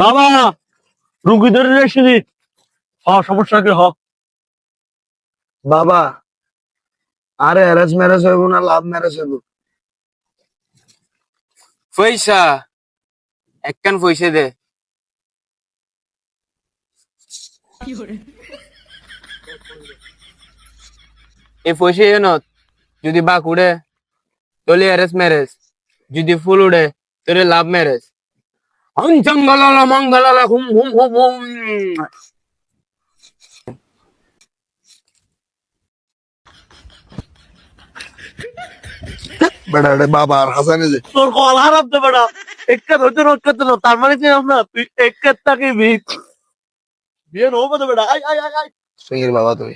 বাবা রুগী ধরে এসেছি সমস্যা কি বাবা আরে অ্যারেঞ্জ ম্যারেজ হইব না লাভ ম্যারেজ হইব? পয়সা একখান পয়সা দে। এই পয়সা এনো যদি বাক উড়ে তোলে অ্যারেঞ্জ ম্যারেজ, যদি ফুল উড়ে তোলে লাভ ম্যারেজ। অঞ্চঙ্গলালা মঙ্গলালা হুম হুম হুম হুম। বেটা রে বাবা আর হাসানে যে তোর কল হারাপ দে বেটা একটা ধরতে রক্ষাতে না তার মানে কি না তুই একটা তাকে বিয়ে বিয়ে হবো তো বেটা আই আই আই আই সুইয়ের বাবা তুমি